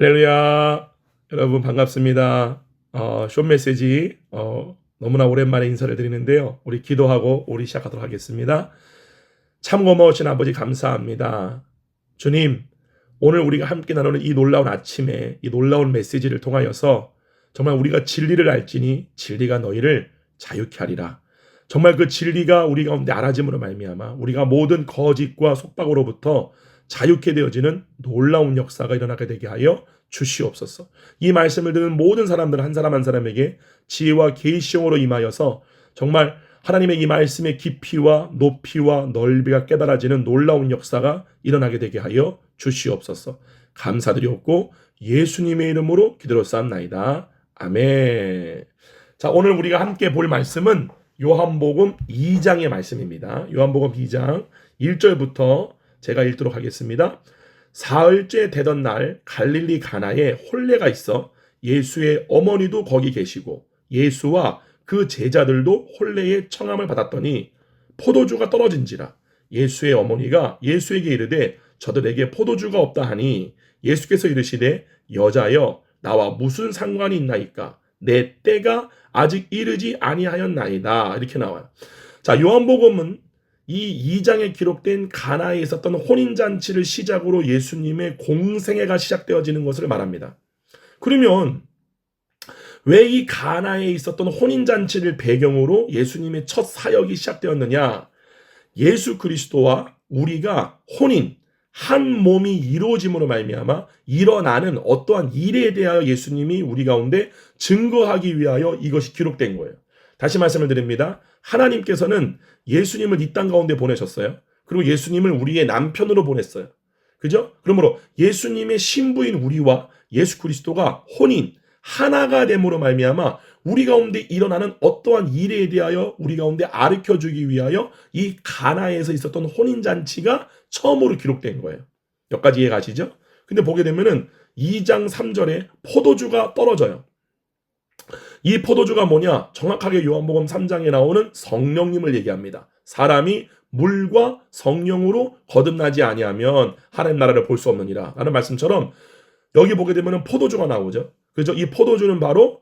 할렐루야. 여러분 반갑습니다. 숏 메시지 너무나 오랜만에 인사를 드리는데요. 우리 기도하고 우리 시작하도록 하겠습니다. 참 고마우신 아버지 감사합니다. 주님, 오늘 우리가 함께 나누는 이 놀라운 아침에 이 놀라운 메시지를 통하여서 정말 우리가 진리를 알지니 진리가 너희를 자유케 하리라. 정말 그 진리가 우리 가운데 알아짐으로 말미암아 우리가 모든 거짓과 속박으로부터 자유케 되어지는 놀라운 역사가 일어나게 되게 하여 주시옵소서. 이 말씀을 듣는 모든 사람들 한 사람 한 사람에게 지혜와 계시형으로 임하여서 정말 하나님의 이 말씀의 깊이와 높이와 넓이가 깨달아지는 놀라운 역사가 일어나게 되게 하여 주시옵소서. 감사드리옵고 예수님의 이름으로 기도로싸움나이다. 아멘. 자, 오늘 우리가 함께 볼 말씀은 요한복음 2장의 말씀입니다. 요한복음 2장 1절부터 제가 읽도록 하겠습니다. 사흘째 되던 날 갈릴리 가나에 혼례가 있어 예수의 어머니도 거기 계시고 예수와 그 제자들도 혼례의 청함을 받았더니 포도주가 떨어진지라. 예수의 어머니가 예수에게 이르되 저들에게 포도주가 없다 하니 예수께서 이르시되 여자여 나와 무슨 상관이 있나이까 내 때가 아직 이르지 아니하였나이다. 이렇게 나와요. 자, 요한복음은 이 2장에 기록된 가나에 있었던 혼인잔치를 시작으로 예수님의 공생애가 시작되어지는 것을 말합니다. 그러면 왜 이 가나에 있었던 혼인잔치를 배경으로 예수님의 첫 사역이 시작되었느냐? 예수 그리스도와 우리가 혼인, 한 몸이 이루어짐으로 말미암아 일어나는 어떠한 일에 대하여 예수님이 우리 가운데 증거하기 위하여 이것이 기록된 거예요. 다시 말씀을 드립니다. 하나님께서는 예수님을 이 땅 가운데 보내셨어요. 그리고 예수님을 우리의 남편으로 보냈어요. 그죠? 그러므로 예수님의 신부인 우리와 예수 그리스도가 혼인, 하나가 됨으로 말미암아 우리 가운데 일어나는 어떠한 일에 대하여 우리 가운데 가르쳐주기 위하여 이 가나에서 있었던 혼인잔치가 처음으로 기록된 거예요. 여기까지 이해 가시죠? 근데 보게 되면은 2장 3절에 포도주가 떨어져요. 이 포도주가 뭐냐? 정확하게 요한복음 3장에 나오는 성령님을 얘기합니다. 사람이 물과 성령으로 거듭나지 아니하면 하나님 나라를 볼 수 없느니라 라는 말씀처럼 여기 보게 되면 포도주가 나오죠. 그죠? 이 포도주는 바로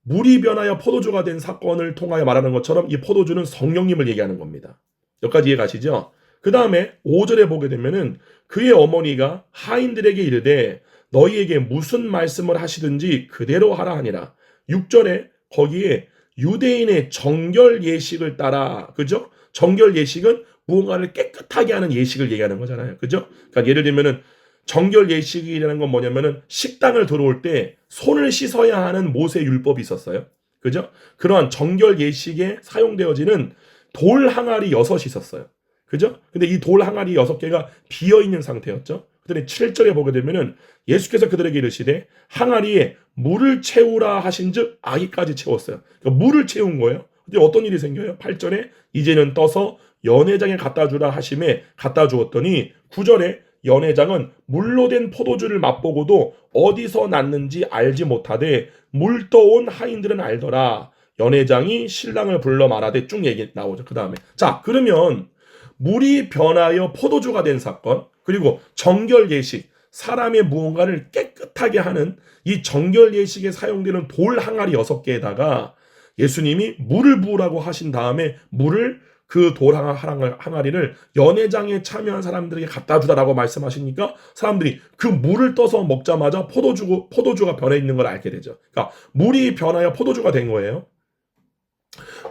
물이 변하여 포도주가 된 사건을 통하여 말하는 것처럼 이 포도주는 성령님을 얘기하는 겁니다. 여기까지 이해 가시죠? 그 다음에 5절에 보게 되면은 그의 어머니가 하인들에게 이르되 너희에게 무슨 말씀을 하시든지 그대로 하라 하니라. 6절에 거기에 유대인의 정결 예식을 따라, 그죠? 정결 예식은 무언가를 깨끗하게 하는 예식을 얘기하는 거잖아요. 그죠? 그러니까 예를 들면은 정결 예식이라는 건 뭐냐면은 식당을 들어올 때 손을 씻어야 하는 모세 율법이 있었어요. 그죠? 그러한 정결 예식에 사용되어지는 돌 항아리 6이 있었어요. 그죠? 근데 이 돌 항아리 6개가 비어 있는 상태였죠. 그랬더니 7절에 보게 되면은 예수께서 그들에게 이르시되 항아리에 물을 채우라 하신즉 아기까지 채웠어요. 그러니까 물을 채운 거예요. 근데 어떤 일이 생겨요? 8절에 이제는 떠서 연회장에 갖다 주라 하심에 갖다 주었더니 9절에 연회장은 물로 된 포도주를 맛보고도 어디서 났는지 알지 못하되 물 떠온 하인들은 알더라. 연회장이 신랑을 불러 말하되 쭉 얘기 나오죠. 그 다음에 자, 그러면 물이 변하여 포도주가 된 사건, 그리고 정결 예식, 사람의 무언가를 깨끗하게 하는 이 정결 예식에 사용되는 돌 항아리 6개에다가 예수님이 물을 부으라고 하신 다음에 물을 그 돌 항아리를 연회장에 참여한 사람들에게 갖다 주다라고 말씀하시니까 사람들이 그 물을 떠서 먹자마자 포도주가 변해 있는 걸 알게 되죠. 그러니까 물이 변하여 포도주가 된 거예요.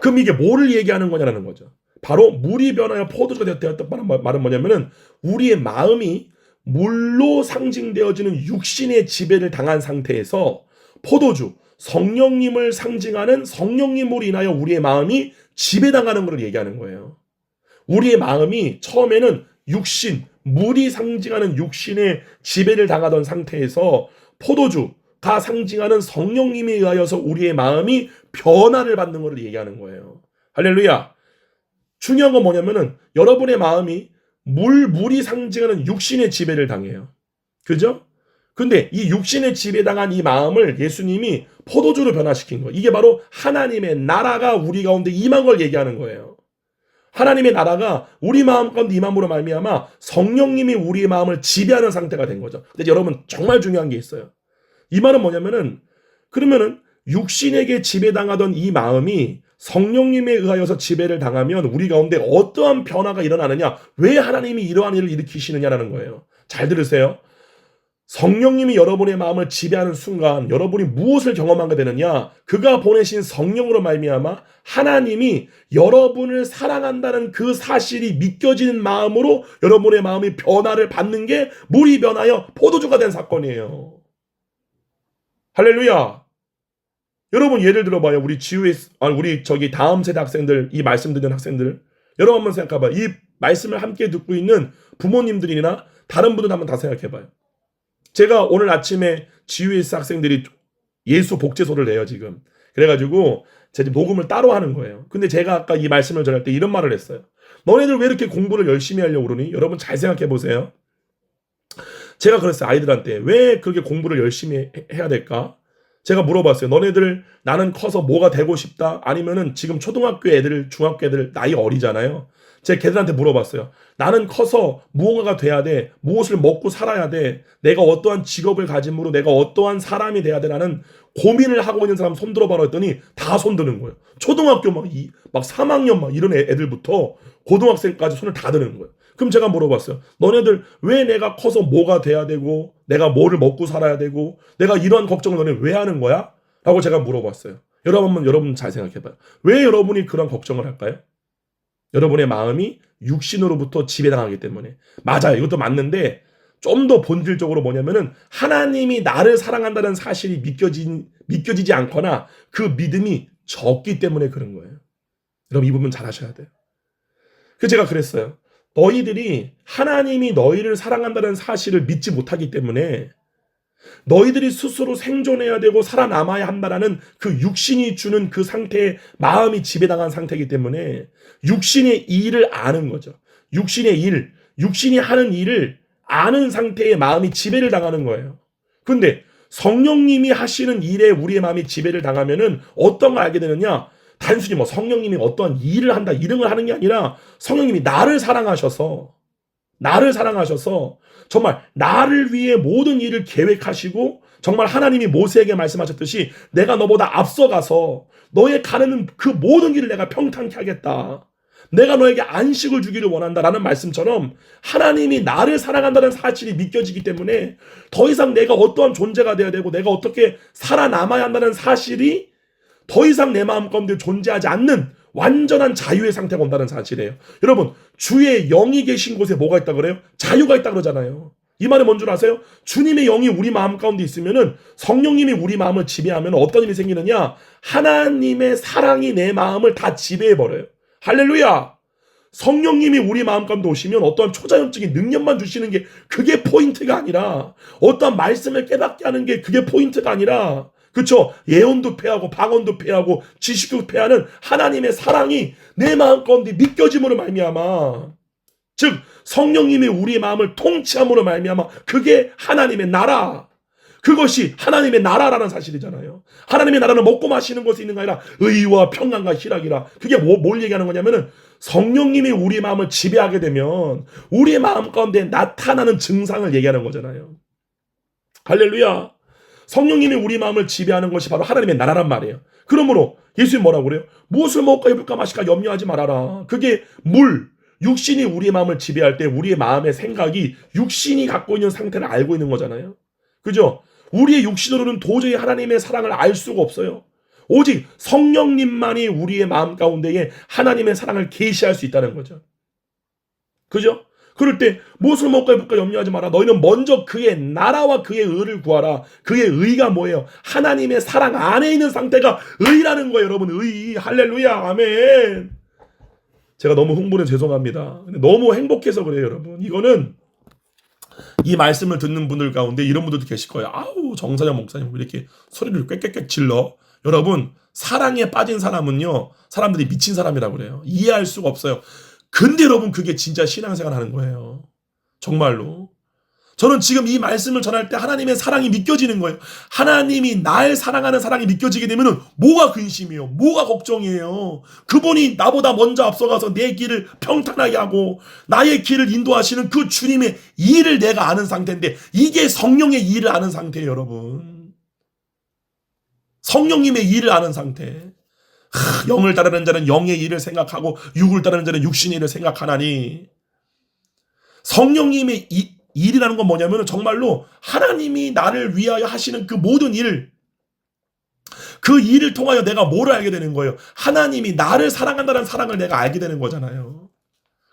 그럼 이게 뭐를 얘기하는 거냐라는 거죠. 바로 물이 변하여 포도주가 되었다는 말은 뭐냐면은 우리의 마음이 물로 상징되어지는 육신의 지배를 당한 상태에서 포도주, 성령님을 상징하는 성령님으로 인하여 우리의 마음이 지배당하는 것을 얘기하는 거예요. 우리의 마음이 처음에는 육신, 물이 상징하는 육신의 지배를 당하던 상태에서 포도주가 상징하는 성령님에 의하여서 우리의 마음이 변화를 받는 것을 얘기하는 거예요. 할렐루야. 중요한 건 뭐냐면은 여러분의 마음이 물이 상징하는 육신의 지배를 당해요. 그죠? 근데 이 육신의 지배당한 이 마음을 예수님이 포도주로 변화시킨 거예요. 이게 바로 하나님의 나라가 우리 가운데 임한 걸 얘기하는 거예요. 하나님의 나라가 우리 마음 가운데 임함으로 말미암아 성령님이 우리의 마음을 지배하는 상태가 된 거죠. 근데 여러분 정말 중요한 게 있어요. 이 말은 뭐냐면은 그러면은 육신에게 지배당하던 이 마음이 성령님에 의하여서 지배를 당하면 우리 가운데 어떠한 변화가 일어나느냐? 왜 하나님이 이러한 일을 일으키시느냐라는 거예요. 잘 들으세요. 성령님이 여러분의 마음을 지배하는 순간 여러분이 무엇을 경험하게 되느냐? 그가 보내신 성령으로 말미암아 하나님이 여러분을 사랑한다는 그 사실이 믿겨지는 마음으로 여러분의 마음이 변화를 받는 게 물이 변하여 포도주가 된 사건이에요. 할렐루야. 여러분 예를 들어봐요. 우리 저기 다음 세대 학생들, 이 말씀 듣는 학생들, 여러분 한번 생각해봐요. 이 말씀을 함께 듣고 있는 부모님들이나 다른 분들 한번 다 생각해봐요. 제가 오늘 아침에 GUS 학생들이 예수 복제소를 내요 지금. 그래가지고 제가 녹음을 따로 하는 거예요. 근데 제가 아까 이 말씀을 전할 때 이런 말을 했어요. 너네들 왜 이렇게 공부를 열심히 하려고 그러니? 여러분 잘 생각해보세요. 제가 그랬어요. 아이들한테 왜 그렇게 공부를 열심히 해야 될까? 제가 물어봤어요. 너네들 나는 커서 뭐가 되고 싶다? 아니면은 지금 초등학교 애들, 중학교 애들 나이 어리잖아요. 제가 걔들한테 물어봤어요. 나는 커서 무언가가 돼야 돼. 무엇을 먹고 살아야 돼. 내가 어떠한 직업을 가짐으로 내가 어떠한 사람이 돼야 돼. 나는 고민을 하고 있는 사람 손 들어봐라 했더니 다 손드는 거예요. 초등학교 막 3학년 막 이런 애들부터 고등학생까지 손을 다 드는 거예요. 그럼 제가 물어봤어요. 너네들 왜 내가 커서 뭐가 돼야 되고 내가 뭐를 먹고 살아야 되고 내가 이러한 걱정을 너네 왜 하는 거야? 라고 제가 물어봤어요. 여러분 잘 생각해봐요. 왜 여러분이 그런 걱정을 할까요? 여러분의 마음이 육신으로부터 지배당하기 때문에. 맞아요. 이것도 맞는데 좀 더 본질적으로 뭐냐면은 하나님이 나를 사랑한다는 사실이 믿겨지지 않거나 그 믿음이 적기 때문에 그런 거예요. 여러분 이 부분 잘 하셔야 돼요. 제가 그랬어요. 너희들이 하나님이 너희를 사랑한다는 사실을 믿지 못하기 때문에 너희들이 스스로 생존해야 되고 살아남아야 한다라는 그 육신이 주는 그 상태에 마음이 지배당한 상태이기 때문에 육신의 일을 아는 거죠. 육신이 하는 일을 아는 상태의 마음이 지배를 당하는 거예요. 근데 성령님이 하시는 일에 우리의 마음이 지배를 당하면은 어떤 걸 알게 되느냐? 단순히 뭐 성령님이 어떠한 일을 한다 이런 걸 하는 게 아니라 성령님이 나를 사랑하셔서 정말 나를 위해 모든 일을 계획하시고 정말 하나님이 모세에게 말씀하셨듯이 내가 너보다 앞서가서 너의 가는 그 모든 길을 내가 평탄케 하겠다. 내가 너에게 안식을 주기를 원한다라는 말씀처럼 하나님이 나를 사랑한다는 사실이 믿겨지기 때문에 더 이상 내가 어떠한 존재가 되어야 되고 내가 어떻게 살아남아야 한다는 사실이 더 이상 내 마음 가운데 존재하지 않는 완전한 자유의 상태가 온다는 사실이에요. 여러분 주의 영이 계신 곳에 뭐가 있다 그래요? 자유가 있다 그러잖아요. 이 말은 뭔 줄 아세요? 주님의 영이 우리 마음 가운데 있으면은 성령님이 우리 마음을 지배하면 어떤 일이 생기느냐? 하나님의 사랑이 내 마음을 다 지배해버려요. 할렐루야! 성령님이 우리 마음 가운데 오시면 어떠한 초자연적인 능력만 주시는 게 그게 포인트가 아니라 어떠한 말씀을 깨닫게 하는 게 그게 포인트가 아니라 그쵸? 예언도 패하고 방언도 패하고 지식도 패하는 하나님의 사랑이 내 마음 가운데 믿겨짐으로 말미암아 즉 성령님이 우리의 마음을 통치함으로 말미암아 그게 하나님의 나라 그것이 하나님의 나라라는 사실이잖아요. 하나님의 나라는 먹고 마시는 것이 있는 게 아니라 의와 평안과 희락이라. 그게 뭘 얘기하는 거냐면은 성령님이 우리 마음을 지배하게 되면 우리의 마음 가운데 나타나는 증상을 얘기하는 거잖아요. 할렐루야. 성령님이 우리 마음을 지배하는 것이 바로 하나님의 나라란 말이에요. 그러므로 예수님 뭐라고 그래요? 무엇을 먹을까 입을까 마실까 염려하지 말아라. 그게 육신이 우리의 마음을 지배할 때 우리의 마음의 생각이 육신이 갖고 있는 상태를 알고 있는 거잖아요. 그죠? 우리의 육신으로는 도저히 하나님의 사랑을 알 수가 없어요. 오직 성령님만이 우리의 마음 가운데에 하나님의 사랑을 계시할 수 있다는 거죠. 그죠? 그럴 때 무엇을 먹을까 입을까 염려하지 마라. 너희는 먼저 그의 나라와 그의 의를 구하라. 그의 의가 뭐예요? 하나님의 사랑 안에 있는 상태가 의라는 거예요. 여러분 의. 할렐루야. 아멘. 제가 너무 흥분해서 죄송합니다. 근데 너무 행복해서 그래요. 여러분. 이거는 이 말씀을 듣는 분들 가운데 이런 분들도 계실 거예요. 아우 정사장 목사님 왜 이렇게 소리를 꽥꽥꽥 질러. 여러분 사랑에 빠진 사람은요 사람들이 미친 사람이라고 그래요. 이해할 수가 없어요. 근데 여러분 그게 진짜 신앙생활 하는 거예요. 정말로. 저는 지금 이 말씀을 전할 때 하나님의 사랑이 믿겨지는 거예요. 하나님이 날 사랑하는 사랑이 믿겨지게 되면 뭐가 근심이에요? 뭐가 걱정이에요? 그분이 나보다 먼저 앞서가서 내 길을 평탄하게 하고 나의 길을 인도하시는 그 주님의 일을 내가 아는 상태인데 이게 성령의 일을 아는 상태예요. 여러분. 성령님의 일을 아는 상태. 영을 따르는 자는 영의 일을 생각하고 육을 따르는 자는 육신의 일을 생각하나니, 성령님의 일이라는 건 뭐냐면 정말로 하나님이 나를 위하여 하시는 그 모든 일, 그 일을 통하여 내가 뭐를 알게 되는 거예요? 하나님이 나를 사랑한다는 사랑을 내가 알게 되는 거잖아요.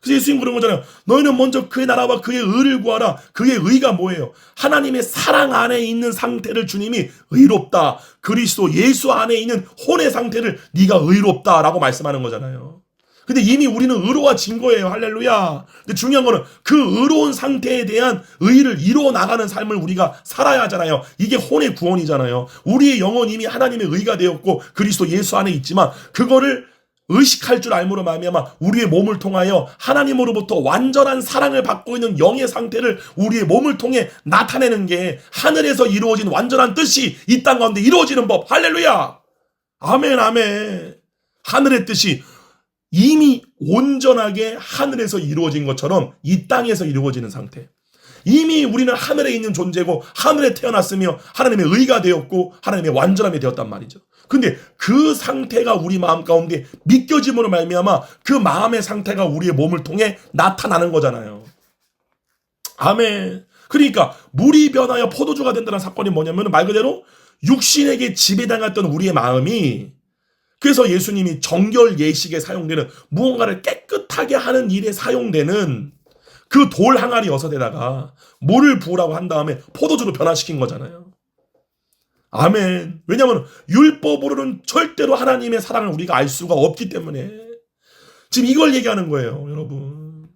그래서 예수님 그런 거잖아요. 너희는 먼저 그의 나라와 그의 의를 구하라. 그의 의가 뭐예요? 하나님의 사랑 안에 있는 상태를 주님이 의롭다. 그리스도 예수 안에 있는 혼의 상태를 네가 의롭다라고 말씀하는 거잖아요. 근데 이미 우리는 의로워진 거예요. 할렐루야. 근데 중요한 거는 그 의로운 상태에 대한 의를 이루어 나가는 삶을 우리가 살아야 하잖아요. 이게 혼의 구원이잖아요. 우리의 영혼 이미 하나님의 의가 되었고 그리스도 예수 안에 있지만 그거를 의식할 줄 알므로 말미암아 우리의 몸을 통하여 하나님으로부터 완전한 사랑을 받고 있는 영의 상태를 우리의 몸을 통해 나타내는 게 하늘에서 이루어진 완전한 뜻이 이 땅 가운데 이루어지는 법. 할렐루야. 아멘 아멘. 하늘의 뜻이 이미 온전하게 하늘에서 이루어진 것처럼 이 땅에서 이루어지는 상태. 이미 우리는 하늘에 있는 존재고 하늘에 태어났으며 하나님의 의가 되었고 하나님의 완전함이 되었단 말이죠. 근데 그 상태가 우리 마음 가운데 믿겨짐으로 말미암아 그 마음의 상태가 우리의 몸을 통해 나타나는 거잖아요. 아멘. 그러니까 물이 변하여 포도주가 된다는 사건이 뭐냐면 말 그대로 육신에게 지배당했던 우리의 마음이, 그래서 예수님이 정결 예식에 사용되는 무언가를 깨끗하게 하는 일에 사용되는 그 돌 항아리 여섯에다가 물을 부으라고 한 다음에 포도주로 변화시킨 거잖아요. 아멘. 왜냐하면 율법으로는 절대로 하나님의 사랑을 우리가 알 수가 없기 때문에 지금 이걸 얘기하는 거예요, 여러분.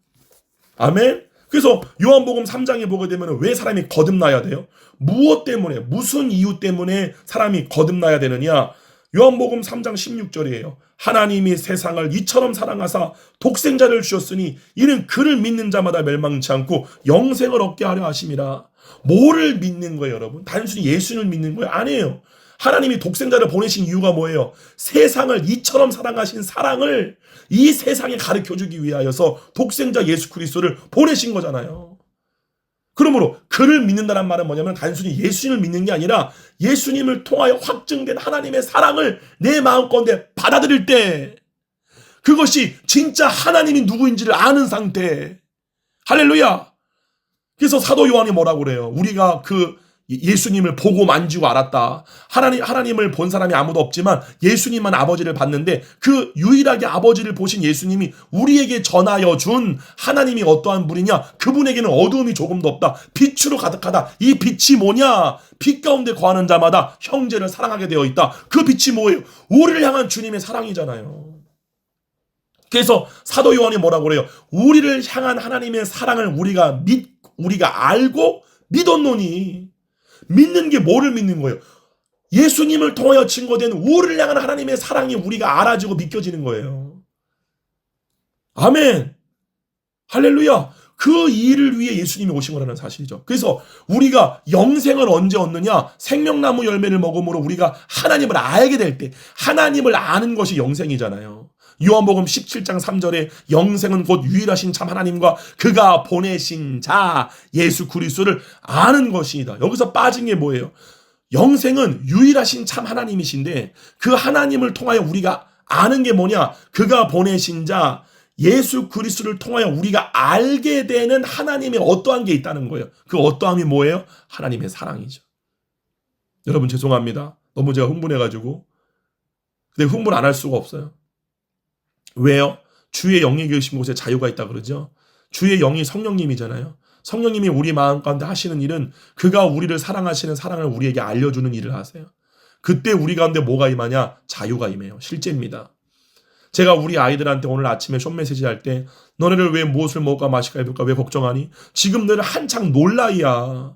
아멘. 그래서 요한복음 3장에 보게 되면 왜 사람이 거듭나야 돼요? 무엇 때문에, 무슨 이유 때문에 사람이 거듭나야 되느냐? 요한복음 3장 16절이에요. 하나님이 세상을 이처럼 사랑하사 독생자를 주셨으니 이는 그를 믿는 자마다 멸망치 않고 영생을 얻게 하려 하심이라. 뭐를 믿는 거예요, 여러분? 단순히 예수를 믿는 거예요? 아니에요. 하나님이 독생자를 보내신 이유가 뭐예요? 세상을 이처럼 사랑하신 사랑을 이 세상에 가르쳐주기 위하여서 독생자 예수 그리스도를 보내신 거잖아요. 그러므로 그를 믿는다는 말은 뭐냐면 단순히 예수님을 믿는 게 아니라 예수님을 통하여 확증된 하나님의 사랑을 내 마음 가운데 받아들일 때 그것이 진짜 하나님이 누구인지를 아는 상태. 할렐루야. 그래서 사도 요한이 뭐라고 그래요? 우리가 그 예수님을 보고 만지고 알았다. 하나님을 본 사람이 아무도 없지만 예수님만 아버지를 봤는데 그 유일하게 아버지를 보신 예수님이 우리에게 전하여 준 하나님이 어떠한 분이냐? 그분에게는 어두움이 조금도 없다. 빛으로 가득하다. 이 빛이 뭐냐? 빛 가운데 거하는 자마다 형제를 사랑하게 되어 있다. 그 빛이 뭐예요? 우리를 향한 주님의 사랑이잖아요. 그래서 사도 요한이 뭐라고 그래요? 우리를 향한 하나님의 사랑을 우리가 알고 믿었노니. 믿는 게 뭐를 믿는 거예요? 예수님을 통하여 증거된 우리를 향한 하나님의 사랑이 우리가 알아지고 믿겨지는 거예요. 아멘. 할렐루야. 그 일을 위해 예수님이 오신 거라는 사실이죠. 그래서 우리가 영생을 언제 얻느냐? 생명나무 열매를 먹음으로 우리가 하나님을 알게 될 때, 하나님을 아는 것이 영생이잖아요. 요한복음 17장 3절에 영생은 곧 유일하신 참 하나님과 그가 보내신 자 예수 그리스도를 아는 것이다. 여기서 빠진 게 뭐예요? 영생은 유일하신 참 하나님이신데 그 하나님을 통하여 우리가 아는 게 뭐냐? 그가 보내신 자 예수 그리스도를 통하여 우리가 알게 되는 하나님의 어떠한 게 있다는 거예요. 그 어떠함이 뭐예요? 하나님의 사랑이죠. 여러분 죄송합니다. 너무 제가 흥분해가지고. 근데 흥분 안 할 수가 없어요. 왜요? 주의 영이 계신 곳에 자유가 있다 그러죠. 주의 영이 성령님이잖아요. 성령님이 우리 마음 가운데 하시는 일은 그가 우리를 사랑하시는 사랑을 우리에게 알려주는 일을 하세요. 그때 우리 가운데 뭐가 임하냐? 자유가 임해요. 실제입니다. 제가 우리 아이들한테 오늘 아침에 숏메시지 할 때 너네를 왜 무엇을 먹을까 마실까 입을까 왜 걱정하니? 지금 너는 한창 놀 나이야.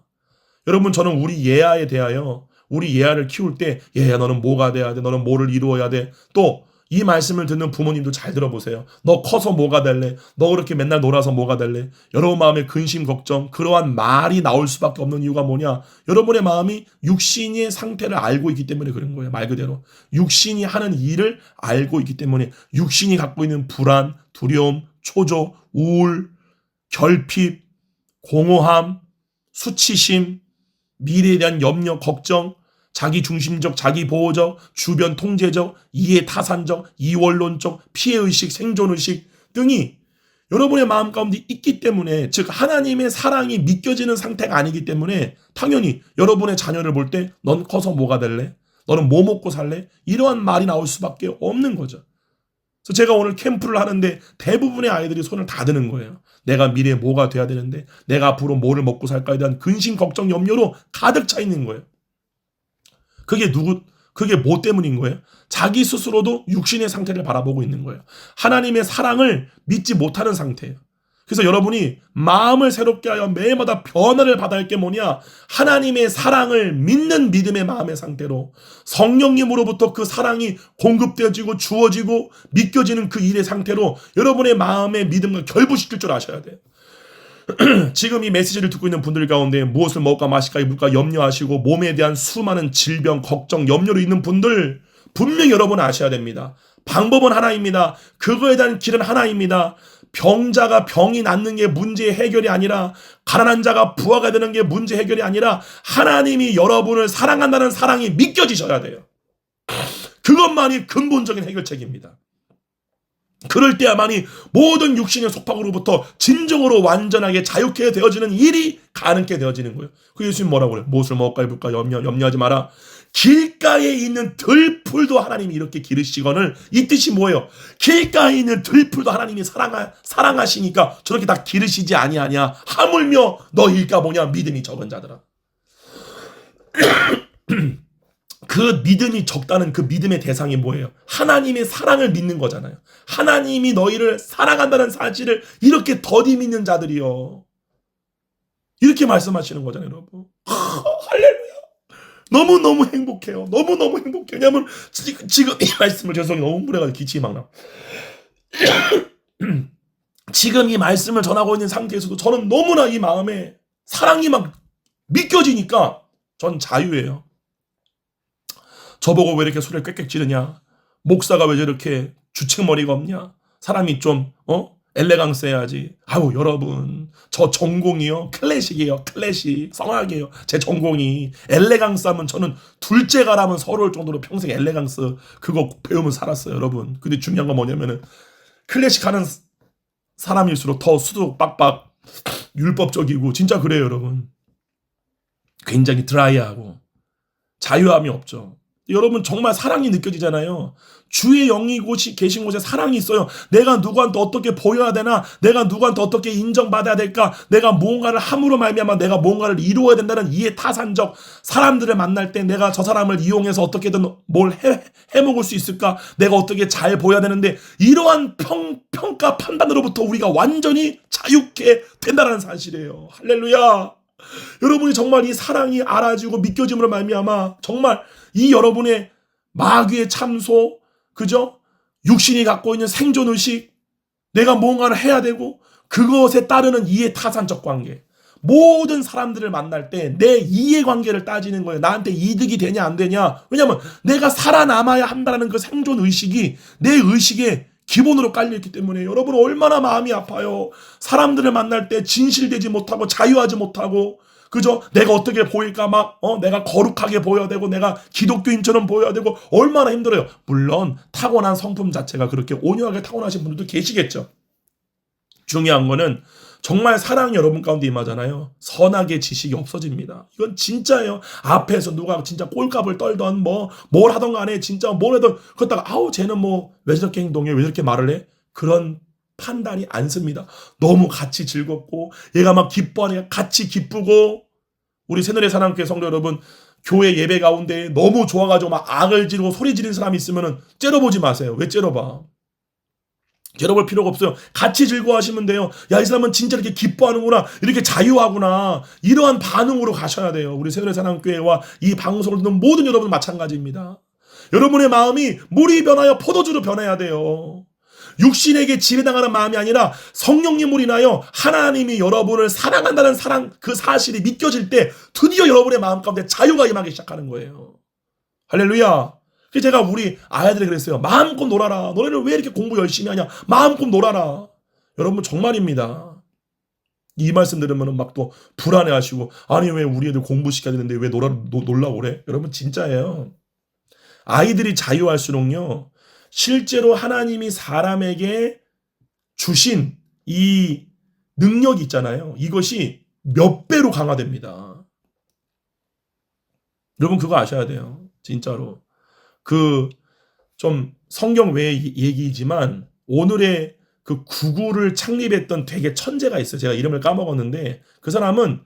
여러분 저는 우리 예아에 대하여 우리 예아를 키울 때 예아 너는 뭐가 돼야 돼? 너는 뭐를 이루어야 돼? 또 이 말씀을 듣는 부모님도 잘 들어보세요. 너 커서 뭐가 될래? 너 그렇게 맨날 놀아서 뭐가 될래? 여러분 마음에 근심 걱정 그러한 말이 나올 수밖에 없는 이유가 뭐냐? 여러분의 마음이 육신의 상태를 알고 있기 때문에 그런 거예요. 말 그대로 육신이 하는 일을 알고 있기 때문에 육신이 갖고 있는 불안, 두려움, 초조, 우울, 결핍, 공허함, 수치심, 미래에 대한 염려, 걱정 자기 중심적, 자기 보호적, 주변 통제적, 이해 타산적, 이원론적, 피해의식, 생존의식 등이 여러분의 마음 가운데 있기 때문에, 즉 하나님의 사랑이 믿겨지는 상태가 아니기 때문에 당연히 여러분의 자녀를 볼 때 넌 커서 뭐가 될래? 너는 뭐 먹고 살래? 이러한 말이 나올 수밖에 없는 거죠. 그래서 제가 오늘 캠프를 하는데 대부분의 아이들이 손을 다 드는 거예요. 내가 미래에 뭐가 돼야 되는데, 내가 앞으로 뭐를 먹고 살까에 대한 근심, 걱정, 염려로 가득 차 있는 거예요. 그게 뭐 때문인 거예요? 자기 스스로도 육신의 상태를 바라보고 있는 거예요. 하나님의 사랑을 믿지 못하는 상태예요. 그래서 여러분이 마음을 새롭게 하여 매일마다 변화를 받아야 할 게 뭐냐? 하나님의 사랑을 믿는 믿음의 마음의 상태로 성령님으로부터 그 사랑이 공급되어지고 주어지고 믿겨지는 그 일의 상태로 여러분의 마음의 믿음을 결부시킬 줄 아셔야 돼요. 지금 이 메시지를 듣고 있는 분들 가운데 무엇을 먹을까 마실까 입을까 염려하시고 몸에 대한 수많은 질병, 걱정, 염려로 있는 분들 분명히 여러분은 아셔야 됩니다. 방법은 하나입니다. 그거에 대한 길은 하나입니다. 병자가 병이 낫는 게 문제의 해결이 아니라, 가난한 자가 부하가 되는 게 문제 해결이 아니라 하나님이 여러분을 사랑한다는 사랑이 믿겨지셔야 돼요. 그것만이 근본적인 해결책입니다. 그럴 때야만이 모든 육신의 속박으로부터 진정으로 완전하게 자유케 되어지는 일이 가능케 되어지는 거예요. 그 예수님 뭐라고 그래요? 무엇을 먹을까 입을까 염려하지 마라. 길가에 있는 들풀도 하나님이 이렇게 기르시거늘, 이 뜻이 뭐예요? 길가에 있는 들풀도 하나님이 사랑하시니까 저렇게 다 기르시지 아니하냐. 하물며 너 일가 뭐냐? 믿음이 적은 자들아. 그 믿음이 적다는 그 믿음의 대상이 뭐예요? 하나님의 사랑을 믿는 거잖아요. 하나님이 너희를 사랑한다는 사실을 이렇게 더디 믿는 자들이요. 이렇게 말씀하시는 거잖아요, 여러분. 할렐루야. 너무너무 행복해요. 너무너무 행복해요. 왜냐하면 지금 이 말씀을, 죄송해요, 너무 흥분해가지고 기침이 막 나. 지금 이 말씀을 전하고 있는 상태에서도 저는 너무나 이 마음에 사랑이 막 믿겨지니까 전 자유예요. 저보고 왜 이렇게 소리를 꽥꽥 지르냐? 목사가 왜 저렇게 주책머리가 없냐? 사람이 좀 엘레강스 해야지. 아우 여러분, 저 전공이요 클래식이에요. 클래식 성악이에요. 제 전공이 엘레강스 하면 저는 둘째가라면 서러울 정도로 평생 엘레강스 그거 배우면서 살았어요, 여러분. 근데 중요한 건 뭐냐면은 클래식 하는 사람일수록 더 수도 빡빡 율법적이고, 진짜 그래요, 여러분. 굉장히 드라이하고 자유함이 없죠. 여러분 정말 사랑이 느껴지잖아요. 주의 영이 계신 곳에 사랑이 있어요. 내가 누구한테 어떻게 보여야 되나? 내가 누구한테 어떻게 인정받아야 될까? 내가 무언가를 함으로 말미암아 내가 무언가를 이루어야 된다는 이해 타산적, 사람들을 만날 때 내가 저 사람을 이용해서 어떻게든 뭘 해먹을 수 있을까? 내가 어떻게 잘 보여야 되는데, 이러한 평가 판단으로부터 우리가 완전히 자유케 된다는 사실이에요. 할렐루야. 여러분이 정말 이 사랑이 알아지고 믿겨짐으로 말미암아 정말 이 여러분의 마귀의 참소, 그죠? 육신이 갖고 있는 생존의식, 내가 무언가를 해야 되고 그것에 따르는 이해타산적 관계, 모든 사람들을 만날 때 내 이해관계를 따지는 거예요. 나한테 이득이 되냐 안 되냐. 왜냐하면 내가 살아남아야 한다는 그 생존의식이 내 의식에 기본으로 깔려있기 때문에 여러분 얼마나 마음이 아파요. 사람들을 만날 때 진실되지 못하고 자유하지 못하고, 그죠? 내가 어떻게 보일까 내가 거룩하게 보여야 되고 내가 기독교인처럼 보여야 되고 얼마나 힘들어요. 물론 타고난 성품 자체가 그렇게 온유하게 타고나신 분들도 계시겠죠. 중요한 거는 정말 사랑이 여러분 가운데 임하잖아요. 선악의 지식이 없어집니다. 이건 진짜예요. 앞에서 누가 진짜 꼴값을 떨던 뭘 하던 간에 진짜 뭘 하던 그러다가 쟤는 왜 저렇게 행동해? 왜 저렇게 말을 해? 그런 판단이 안 씁니다. 너무 같이 즐겁고 얘가 막 기뻐하니까 같이 기쁘고, 우리 새누리 사랑교회 성도 여러분, 교회 예배 가운데 너무 좋아가지고 막 악을 지르고 소리 지르는 사람이 있으면은 째려보지 마세요. 왜 째려봐? 째려볼 필요가 없어요. 같이 즐거워하시면 돼요. 야, 이 사람은 진짜 이렇게 기뻐하는구나, 이렇게 자유하구나, 이러한 반응으로 가셔야 돼요. 우리 새누리 사랑교회와 이 방송을 듣는 모든 여러분 마찬가지입니다. 여러분의 마음이 물이 변하여 포도주로 변해야 돼요. 육신에게 지배당하는 마음이 아니라 성령님으로 인하여 하나님이 여러분을 사랑한다는 사랑, 그 사실이 믿겨질 때 드디어 여러분의 마음 가운데 자유가 임하기 시작하는 거예요. 할렐루야. 그래서 제가 우리 아이들에게 그랬어요. 마음껏 놀아라. 너네는 왜 이렇게 공부 열심히 하냐? 마음껏 놀아라. 여러분 정말입니다. 이 말씀 들으면 막 또 불안해하시고, 아니 왜 우리 애들 공부시켜야 되는데 왜 놀라 오래? 여러분 진짜예요. 아이들이 자유할수록요, 실제로 하나님이 사람에게 주신 이 능력이 있잖아요. 이것이 몇 배로 강화됩니다. 여러분 그거 아셔야 돼요. 진짜로. 그 좀 성경 외의 얘기이지만 오늘의 그 구글을 창립했던 되게 천재가 있어요. 제가 이름을 까먹었는데 그 사람은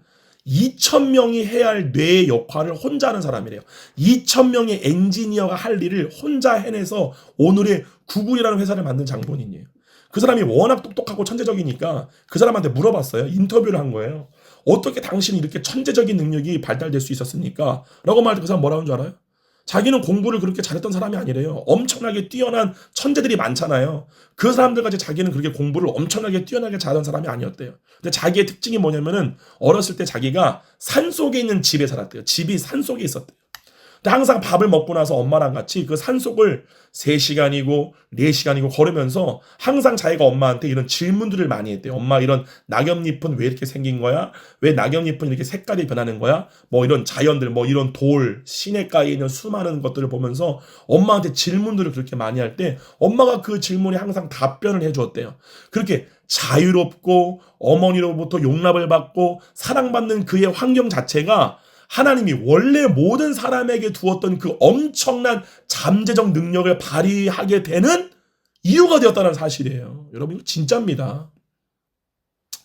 2,000명이 해야 할 뇌의 역할을 혼자 하는 사람이래요. 2,000명의 엔지니어가 할 일을 혼자 해내서 오늘의 구글이라는 회사를 만든 장본인이에요. 그 사람이 워낙 똑똑하고 천재적이니까 그 사람한테 물어봤어요. 인터뷰를 한 거예요. 어떻게 당신이 이렇게 천재적인 능력이 발달될 수 있었습니까? 라고 말할 때 그 사람 뭐라는 줄 알아요? 자기는 공부를 그렇게 잘했던 사람이 아니래요. 엄청나게 뛰어난 천재들이 많잖아요. 그 사람들까지 자기는 그렇게 공부를 엄청나게 뛰어나게 잘하는 사람이 아니었대요. 근데 자기의 특징이 뭐냐면은 어렸을 때 자기가 산속에 있는 집에 살았대요. 집이 산속에 있었대요. 근데 항상 밥을 먹고 나서 엄마랑 같이 그 산속을 3시간이고 4시간이고 걸으면서 항상 자기가 엄마한테 이런 질문들을 많이 했대요. 엄마, 이런 낙엽잎은 왜 이렇게 생긴 거야? 왜 낙엽잎은 이렇게 색깔이 변하는 거야? 뭐 이런 자연들, 뭐 이런 돌, 시냇가에 있는 수많은 것들을 보면서 엄마한테 질문들을 그렇게 많이 할 때 엄마가 그 질문에 항상 답변을 해주었대요. 그렇게 자유롭고 어머니로부터 용납을 받고 사랑받는 그의 환경 자체가 하나님이 원래 모든 사람에게 두었던 그 엄청난 잠재적 능력을 발휘하게 되는 이유가 되었다는 사실이에요. 여러분 이거 진짜입니다.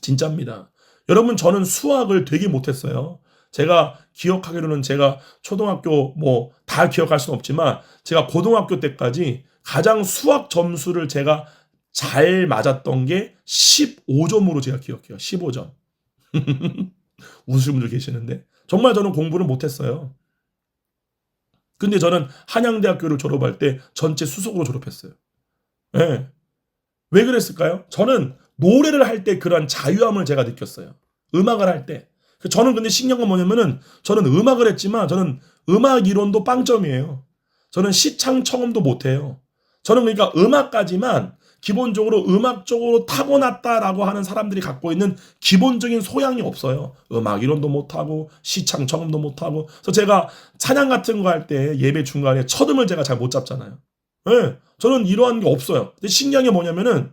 진짜입니다. 여러분 저는 수학을 되게 못했어요. 제가 기억하기로는 제가 초등학교 뭐 다 기억할 수는 없지만 제가 고등학교 때까지 가장 수학 점수를 제가 잘 맞았던 게 15점으로 제가 기억해요. 15점. 웃으시는 분들 계시는데 정말 저는 공부를 못했어요. 근데 저는 한양대학교를 졸업할 때 전체 수석으로 졸업했어요. 네. 왜 그랬을까요? 저는 노래를 할 때 그런 자유함을 제가 느꼈어요. 음악을 할 때. 저는 근데 신기한 건 뭐냐면은 저는 음악을 했지만 저는 음악 이론도 빵점이에요. 저는 시창청음도 못해요. 저는 그러니까 음악까지만 기본적으로 음악적으로 타고났다라고 하는 사람들이 갖고 있는 기본적인 소양이 없어요. 음악 이론도 못하고 시창 청음도 못하고. 그래서 제가 찬양 같은 거 할 때 예배 중간에 첫음을 제가 잘 못 잡잖아요. 네, 저는 이러한 게 없어요. 근데 신기한 게 뭐냐면은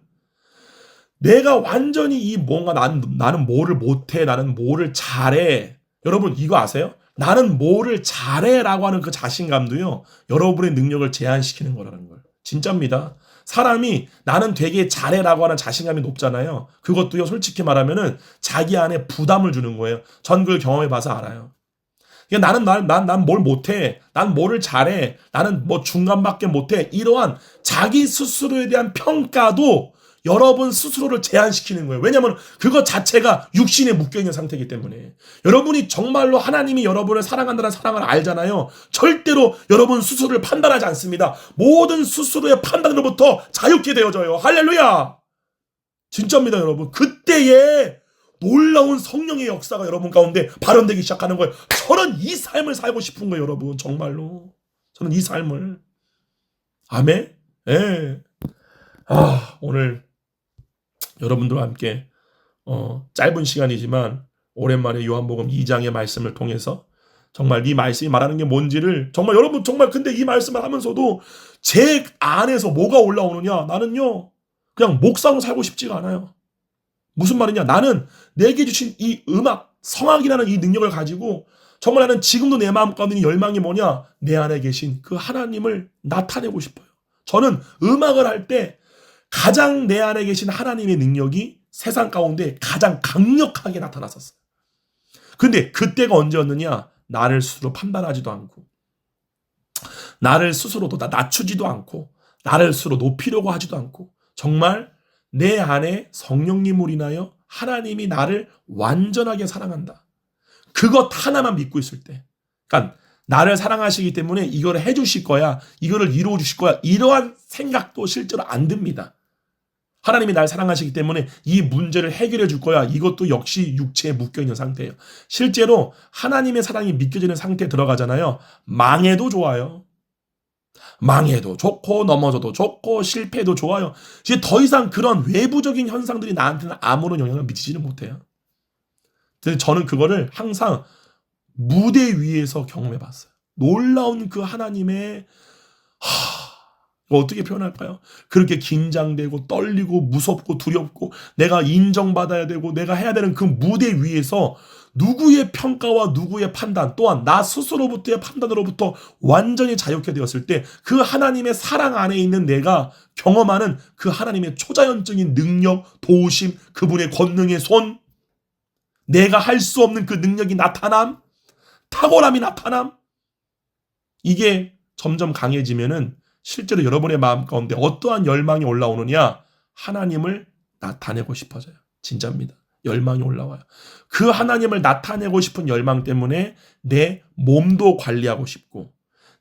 내가 완전히 이 뭔가 나는 뭐를 못해, 나는 뭐를 잘해. 여러분 이거 아세요? 나는 뭐를 잘해라고 하는 그 자신감도요. 여러분의 능력을 제한시키는 거라는 걸. 진짜입니다. 사람이 나는 되게 잘해라고 하는 자신감이 높잖아요. 그것도요, 솔직히 말하면은 자기 안에 부담을 주는 거예요. 전 그걸 경험해봐서 알아요. 그러니까 난 뭘 못해. 난 뭐를 잘해. 나는 뭐 중간밖에 못해. 이러한 자기 스스로에 대한 평가도 여러분 스스로를 제한시키는 거예요. 왜냐하면 그것 자체가 육신에 묶여있는 상태이기 때문에. 여러분이 정말로 하나님이 여러분을 사랑한다는 사랑을 알잖아요. 절대로 여러분 스스로를 판단하지 않습니다. 모든 스스로의 판단으로부터 자유케 되어져요. 할렐루야. 진짜입니다 여러분. 그때에 놀라운 성령의 역사가 여러분 가운데 발현되기 시작하는 거예요. 저는 이 삶을 살고 싶은 거예요 여러분. 정말로 저는 이 삶을. 아멘. 예. 오늘 여러분들과 함께 짧은 시간이지만 오랜만에 요한복음 2장의 말씀을 통해서 정말 이 말씀이 말하는 게 뭔지를 정말 여러분 정말 근데 이 말씀을 하면서도 제 안에서 뭐가 올라오느냐. 나는요 그냥 목사로 살고 싶지가 않아요. 무슨 말이냐. 나는 내게 주신 이 음악 성악이라는 이 능력을 가지고 정말 나는 지금도 내 마음 가운데 있는 열망이 뭐냐. 내 안에 계신 그 하나님을 나타내고 싶어요. 저는 음악을 할 때 가장 내 안에 계신 하나님의 능력이 세상 가운데 가장 강력하게 나타났었어요. 근데 그때가 언제였느냐? 나를 스스로 판단하지도 않고 나를 스스로도 낮추지도 않고 나를 스스로 높이려고 하지도 않고 정말 내 안에 성령님으로 인하여 하나님이 나를 완전하게 사랑한다. 그것 하나만 믿고 있을 때, 그러니까 나를 사랑하시기 때문에 이걸 해주실 거야, 이거를 이루어 주실 거야, 이러한 생각도 실제로 안 듭니다. 하나님이 날 사랑하시기 때문에 이 문제를 해결해 줄 거야. 이것도 역시 육체에 묶여있는 상태예요. 실제로 하나님의 사랑이 믿겨지는 상태에 들어가잖아요. 망해도 좋아요. 망해도 좋고 넘어져도 좋고 실패도 좋아요. 이제 더 이상 그런 외부적인 현상들이 나한테는 아무런 영향을 미치지는 못해요. 근데 저는 그거를 항상 무대 위에서 경험해 봤어요. 놀라운 그 하나님의 이거 어떻게 표현할까요? 그렇게 긴장되고 떨리고 무섭고 두렵고 내가 인정받아야 되고 내가 해야 되는 그 무대 위에서 누구의 평가와 누구의 판단 또한 나 스스로부터의 판단으로부터 완전히 자유케 되었을 때 그 하나님의 사랑 안에 있는 내가 경험하는 그 하나님의 초자연적인 능력, 도우심, 그분의 권능의 손, 내가 할 수 없는 그 능력이 나타남, 탁월함이 나타남, 이게 점점 강해지면은 실제로 여러분의 마음 가운데 어떠한 열망이 올라오느냐? 하나님을 나타내고 싶어져요. 진짜입니다. 열망이 올라와요. 그 하나님을 나타내고 싶은 열망 때문에 내 몸도 관리하고 싶고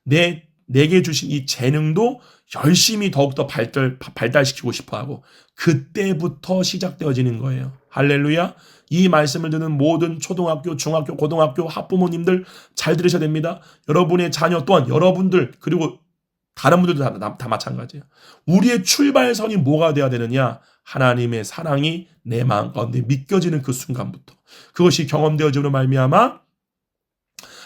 내게 주신 이 재능도 열심히 더욱더 발달시키고 싶어하고 그때부터 시작되어지는 거예요. 할렐루야. 이 말씀을 듣는 모든 초등학교, 중학교, 고등학교 학부모님들 잘 들으셔야 됩니다. 여러분의 자녀 또한 여러분들 그리고 다른 분들도 다 마찬가지예요. 우리의 출발선이 뭐가 돼야 되느냐? 하나님의 사랑이 내 마음 가운데 믿겨지는 그 순간부터 그것이 경험되어짐으로 말미암아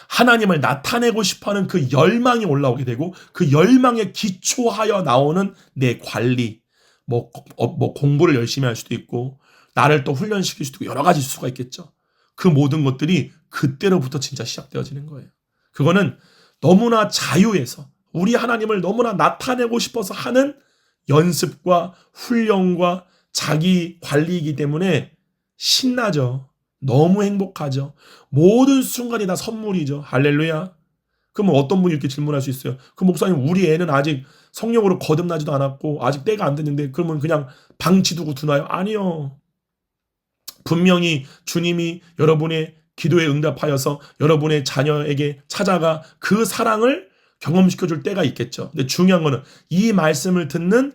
하나님을 나타내고 싶어하는 그 열망이 올라오게 되고 그 열망에 기초하여 나오는 내 관리, 뭐 공부를 열심히 할 수도 있고 나를 또 훈련시킬 수도 있고 여러 가지 수가 있겠죠. 그 모든 것들이 그때로부터 진짜 시작되어지는 거예요. 그거는 너무나 자유에서 우리 하나님을 너무나 나타내고 싶어서 하는 연습과 훈련과 자기 관리이기 때문에 신나죠. 너무 행복하죠. 모든 순간이 다 선물이죠. 할렐루야. 그러면 어떤 분이 이렇게 질문할 수 있어요. 그 목사님 우리 애는 아직 성령으로 거듭나지도 않았고 아직 때가 안 됐는데 그러면 그냥 방치 두고 두나요? 아니요. 분명히 주님이 여러분의 기도에 응답하여서 여러분의 자녀에게 찾아가 그 사랑을 경험시켜줄 때가 있겠죠. 근데 중요한 거는 이 말씀을 듣는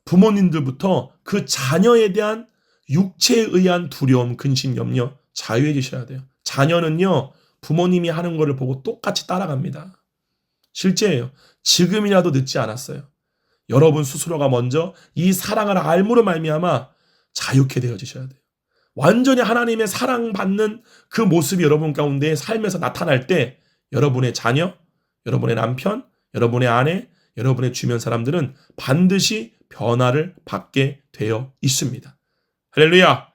부모님들부터 그 자녀에 대한 육체에 의한 두려움, 근심, 염려 자유해지셔야 돼요. 자녀는요 부모님이 하는 거를 보고 똑같이 따라갑니다. 실제예요. 지금이라도 늦지 않았어요. 여러분 스스로가 먼저 이 사랑을 알므로 말미암아 자유케 되어지셔야 돼요. 완전히 하나님의 사랑받는 그 모습이 여러분 가운데 삶에서 나타날 때 여러분의 자녀, 여러분의 남편, 여러분의 아내, 여러분의 주변 사람들은 반드시 변화를 받게 되어 있습니다. 할렐루야.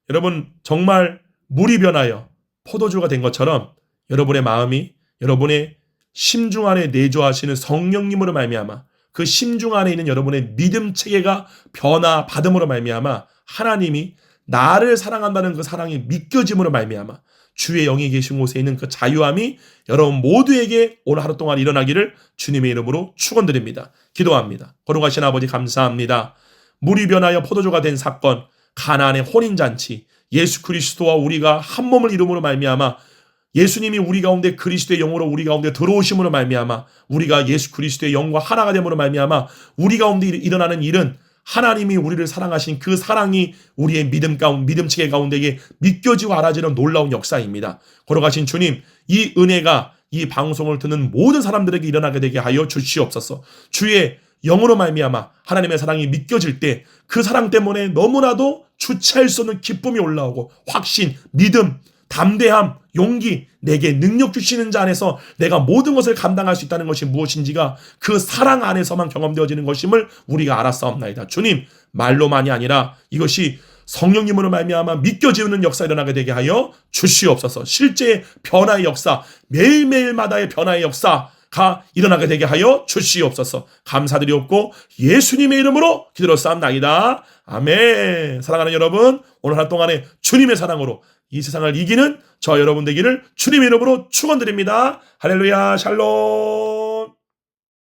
여러분 정말 물이 변하여 포도주가 된 것처럼 여러분의 마음이 여러분의 심중 안에 내주하시는 성령님으로 말미암아 그 심중 안에 있는 여러분의 믿음 체계가 변화받음으로 말미암아 하나님이 나를 사랑한다는 그 사랑이 믿겨짐으로 말미암아 주의 영이 계신 곳에 있는 그 자유함이 여러분 모두에게 오늘 하루 동안 일어나기를 주님의 이름으로 축원드립니다. 기도합니다. 거룩하신 아버지 감사합니다. 물이 변하여 포도주가 된 사건, 가나안의 혼인잔치, 예수 그리스도와 우리가 한 몸을 이룸으로 말미암아 예수님이 우리 가운데 그리스도의 영으로 우리 가운데 들어오심으로 말미암아 우리가 예수 그리스도의 영과 하나가 됨으로 말미암아 우리 가운데 일어나는 일은 하나님이 우리를 사랑하신 그 사랑이 우리의 믿음 체계 가운데에 믿겨지고 알아지는 놀라운 역사입니다. 걸어가신 주님, 이 은혜가 이 방송을 듣는 모든 사람들에게 일어나게 되게 하여 주시옵소서. 주의 영으로 말미암아 하나님의 사랑이 믿겨질 때 그 사랑 때문에 너무나도 주체할 수 없는 기쁨이 올라오고 확신, 믿음, 담대함, 용기, 내게 능력 주시는 자 안에서 내가 모든 것을 감당할 수 있다는 것이 무엇인지가 그 사랑 안에서만 경험되어지는 것임을 우리가 알았사옵나이다. 주님, 말로만이 아니라 이것이 성령님으로 말미암아 믿겨지는 역사 일어나게 되게 하여 주시옵소서. 실제 변화의 역사, 매일매일마다의 변화의 역사가 일어나게 되게 하여 주시옵소서. 감사드리옵고 예수님의 이름으로 기도로싸움나이다. 아멘. 사랑하는 여러분, 오늘 하루 동안에 주님의 사랑으로 이 세상을 이기는 저 여러분 되기를 주님의 이름으로 축원드립니다. 할렐루야, 샬롬.